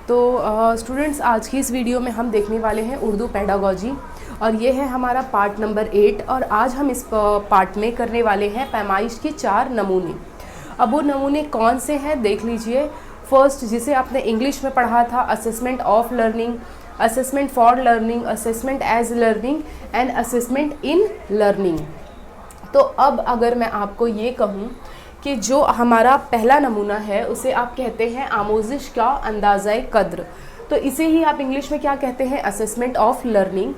तो स्टूडेंट्स, आज की इस वीडियो में हम देखने वाले हैं उर्दू पेडागोजी, और ये है हमारा पार्ट नंबर 8। और आज हम इस पार्ट में करने वाले हैं पैमाइश के 4 नमूने। अब वो नमूने कौन से हैं देख लीजिए। फर्स्ट, जिसे आपने इंग्लिश में पढ़ा था, assessment of learning, assessment for learning, assessment as learning and assessment in learning. तो अब अगर मैं आपको ये कहूँ कि जो हमारा पहला नमूना है उसे आप कहते हैं आमोजिश का अंदाज़ा कद्र, तो इसे ही आप इंग्लिश में क्या कहते हैं, असेसमेंट ऑफ लर्निंग।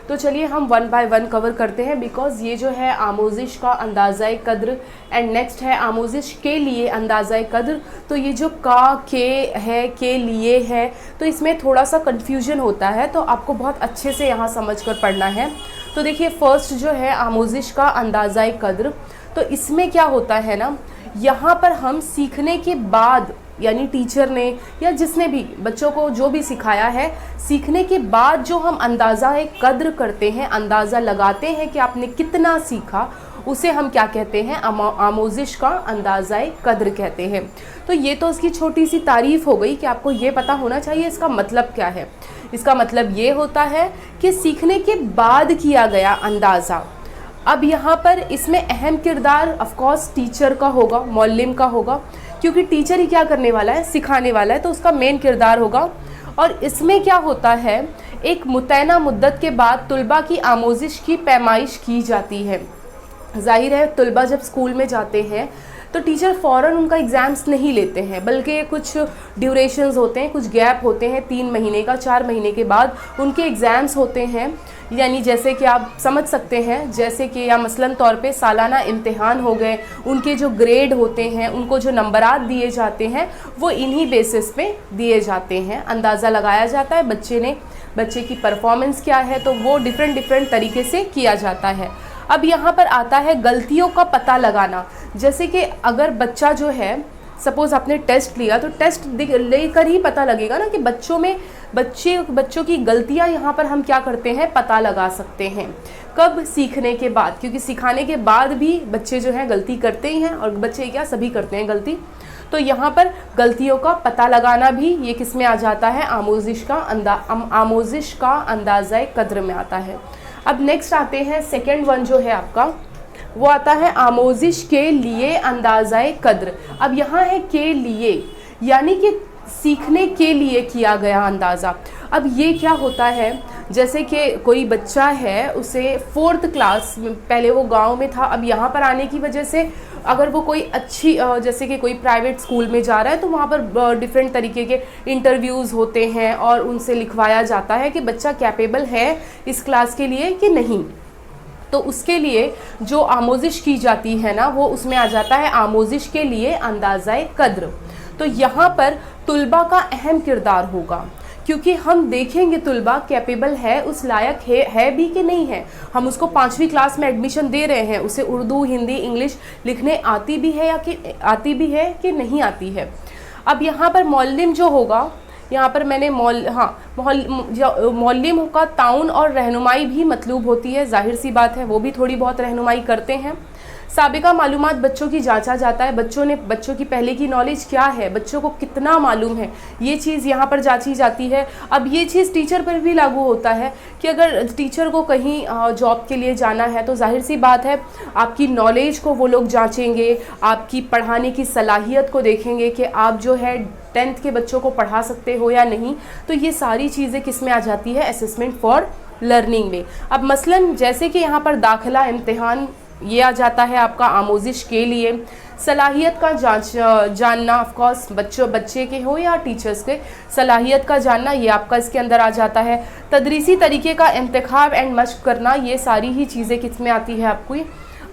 तो चलिए हम 1 बाय 1 कवर करते हैं, बिकॉज़ ये जो है आमोजिश का अंदाज़ा कद्र एंड नेक्स्ट है आमोजिश के लिए अंदाज़ा कद्र। तो ये जो का, के है, के लिए है, तो इसमें थोड़ा सा कन्फ्यूजन होता है, तो आपको बहुत अच्छे से यहाँ समझ कर पढ़ना है। तो देखिए, फर्स्ट जो है आमोजिश का अंदाज़ा कद्र, तो इसमें क्या होता है ना, यहाँ पर हम सीखने के बाद, यानी टीचर ने या जिसने भी बच्चों को जो भी सिखाया है, सीखने के बाद जो हम अंदाज़ा कद्र करते हैं, अंदाज़ा लगाते हैं कि आपने कितना सीखा, उसे हम क्या कहते हैं, आमोजिश का अंदाज़ा कद्र कहते हैं। तो ये तो इसकी छोटी सी तारीफ़ हो गई कि आपको ये पता होना चाहिए इसका मतलब क्या है। इसका मतलब ये होता है कि सीखने के बाद किया गया अंदाज़ा। अब यहाँ पर इसमें अहम किरदार ऑफकोर्स टीचर का होगा, मौल्लिम का होगा, क्योंकि टीचर ही क्या करने वाला है, सिखाने वाला है, तो उसका मेन किरदार होगा। और इसमें क्या होता है, एक मुतैना मुद्दत के बाद तुलबा की आमोजिश की पैमाइश की जाती है। जाहिर है, तुलबा जब स्कूल में जाते हैं तो टीचर फ़ौरन उनका एग्ज़ाम्स नहीं लेते हैं, बल्कि कुछ ड्यूरेशंस होते हैं, कुछ गैप होते हैं, 3 महीने का, 4 महीने के बाद उनके एग्ज़ाम्स होते हैं। यानी जैसे कि आप समझ सकते हैं, जैसे कि या मसलन तौर पे सालाना इम्तिहान हो गए, उनके जो ग्रेड होते हैं, उनको जो नंबरात दिए जाते हैं, वो इन्हीं बेसिस पे दिए जाते हैं। अंदाज़ा लगाया जाता है बच्चे की परफॉर्मेंस क्या है, तो वो डिफरेंट तरीके से किया जाता है। अब यहाँ पर आता है गलतियों का पता लगाना। जैसे कि अगर बच्चा जो है, सपोज़ आपने टेस्ट लिया, तो टेस्ट लेकर ही पता लगेगा ना कि बच्चों की गलतियाँ यहाँ पर हम क्या करते हैं, पता लगा सकते हैं। कब? सीखने के बाद, क्योंकि सिखाने के बाद भी बच्चे जो हैं गलती करते ही हैं, और बच्चे क्या सभी करते हैं गलती। तो यहाँ पर गलतियों का पता लगाना भी ये किस में आ जाता है, आमोजिश का अंदाज़ा कद्र में आता है। अब नेक्स्ट आते हैं, सेकेंड वन जो है आपका, वो आता है आमोजिश के लिए अंदाज़ा कद्र। अब यहाँ है के लिए, यानी कि सीखने के लिए किया गया अंदाज़ा। अब ये क्या होता है, जैसे कि कोई बच्चा है, उसे 4th क्लास में, पहले वो गांव में था, अब यहाँ पर आने की वजह से अगर वो कोई अच्छी, जैसे कि कोई प्राइवेट स्कूल में जा रहा है, तो वहाँ पर डिफरेंट तरीके के इंटरव्यूज़ होते हैं और उनसे लिखवाया जाता है कि बच्चा कैपेबल है इस क्लास के लिए कि नहीं। तो उसके लिए जो आमोजिश की जाती है ना, वो उसमें आ जाता है आमोजिश के लिए अंदाज़ा कद्र। तो यहाँ पर तुलबा का अहम किरदार होगा, क्योंकि हम देखेंगे तुलबा कैपेबल है, उस लायक है भी कि नहीं है। हम उसको 5वीं क्लास में एडमिशन दे रहे हैं, उसे उर्दू, हिंदी, इंग्लिश लिखने आती भी है कि नहीं आती है। अब यहाँ पर मौल्लिम जो होगा, यहाँ पर मैंने मौल्लिम का ताउन और रहनुमाई भी मतलूब होती है, जाहिर सी बात है, वो भी थोड़ी बहुत रहनुमाई करते हैं। साबिका मालूमात बच्चों की जांचा जाता है, बच्चों की पहले की नॉलेज क्या है, बच्चों को कितना मालूम है, ये चीज़ यहाँ पर जांची जाती है। अब ये चीज़ टीचर पर भी लागू होता है कि अगर टीचर को कहीं जॉब के लिए जाना है, तो जाहिर सी बात है आपकी नॉलेज को वो लोग जांचेंगे, आपकी पढ़ाने की सलाहियत को देखेंगे कि आप जो है 10th के बच्चों को पढ़ा सकते हो या नहीं। तो ये सारी चीज़ें किस में आ जाती है, असेसमेंट फॉर लर्निंग में। अब मसलन जैसे कि यहाँ पर दाखिला इम्तिहान, ये आ जाता है आपका आमोजिश के लिए। सलाहियत का जानना, ऑफकोर्स बच्चे के हो या टीचर्स के, सलाहियत का जानना ये आपका इसके अंदर आ जाता है। तदरीसी तरीके का इंतखाब एंड मश्क करना, ये सारी ही चीज़ें किस में आती है, आपको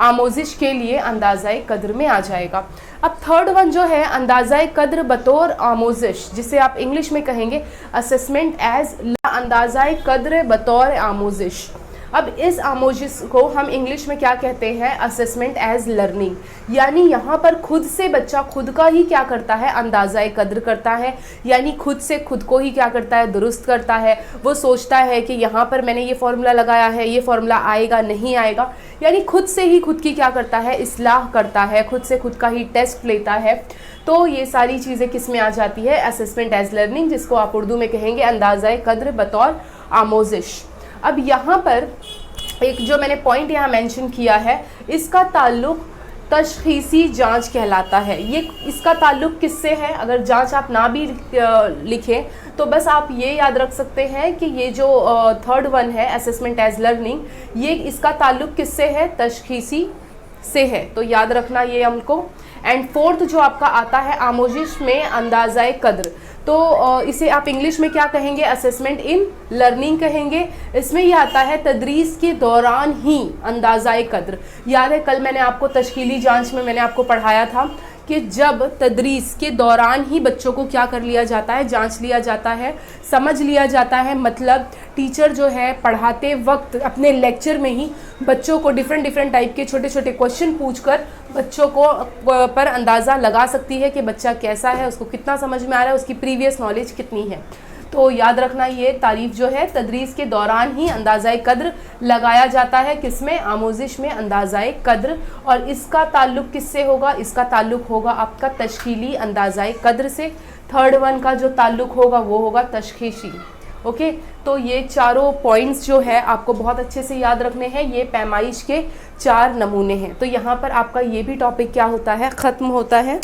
आमोजिश के लिए अंदाज़ा कद्र में आ जाएगा। अब थर्ड वन जो है अंदाज़ा कद्र बतौर आमोजिश, जिसे आप इंग्लिश में कहेंगे असेसमेंट एज, अंदाज़ा कद्र बतौर आमोजिश। अब इस आमोजिश को हम इंग्लिश में क्या कहते हैं, असेसमेंट एज लर्निंग। यानी यहाँ पर खुद से बच्चा खुद का ही क्या करता है, अंदाज़ा कद्र करता है, यानी खुद से खुद को ही क्या करता है, दुरुस्त करता है। वो सोचता है कि यहाँ पर मैंने ये फॉर्मूला लगाया है, ये फॉर्मूला आएगा नहीं आएगा, यानी खुद से ही खुद की क्या करता है, इस्लाह करता है, खुद से खुद का ही टेस्ट लेता है। तो ये सारी चीज़ें किस में आ जाती है, असेसमेंट एज लर्निंग, जिसको आप उर्दू में कहेंगे अंदाज़ा कद्र बतौर आमोजिश। अब यहाँ पर एक जो मैंने पॉइंट यहाँ मेंशन किया है, इसका ताल्लुक तशख़ीसी जांच कहलाता है। ये इसका ताल्लुक किससे है, अगर जांच आप ना भी लिखें तो बस आप ये याद रख सकते हैं कि ये जो थर्ड वन है असेसमेंट एज लर्निंग, ये इसका ताल्लुक किससे है, तशख़ीसी से है, तो याद रखना ये हमको। एंड फोर्थ जो आपका आता है आमोजिश में अंदाज़ा कद्र, तो इसे आप इंग्लिश में क्या कहेंगे, असेसमेंट इन लर्निंग कहेंगे। इसमें ये आता है तदरीस के दौरान ही अंदाज़ा कद्र। याद है कल मैंने आपको तश्कीली जांच में मैंने आपको पढ़ाया था कि जब तदरीस के दौरान ही बच्चों को क्या कर लिया जाता है, जांच लिया जाता है, समझ लिया जाता है। मतलब टीचर जो है पढ़ाते वक्त अपने लेक्चर में ही बच्चों को डिफरेंट टाइप के छोटे छोटे क्वेश्चन पूछकर बच्चों को पर अंदाज़ा लगा सकती है कि बच्चा कैसा है, उसको कितना समझ में आ रहा है, उसकी प्रीवियस नॉलेज कितनी है। तो याद रखना ये तारीफ़ जो है तदरीस के दौरान ही अंदाज़ा कद्र लगाया जाता है, किसमें, आमोजिश में अंदाज़ा कद्र। और इसका ताल्लुक़ किससे होगा, इसका ताल्लुक़ होगा आपका तश्कीली अंदाज़ा कद्र से। थर्ड वन का जो ताल्लुक़ होगा वो होगा तशख़ीसी। ओके, तो ये चारों पॉइंट्स जो है आपको बहुत अच्छे से याद रखने हैं। ये पैमाइश के 4 नमूने हैं। तो यहाँ पर आपका ये भी टॉपिक क्या होता है, ख़त्म होता है।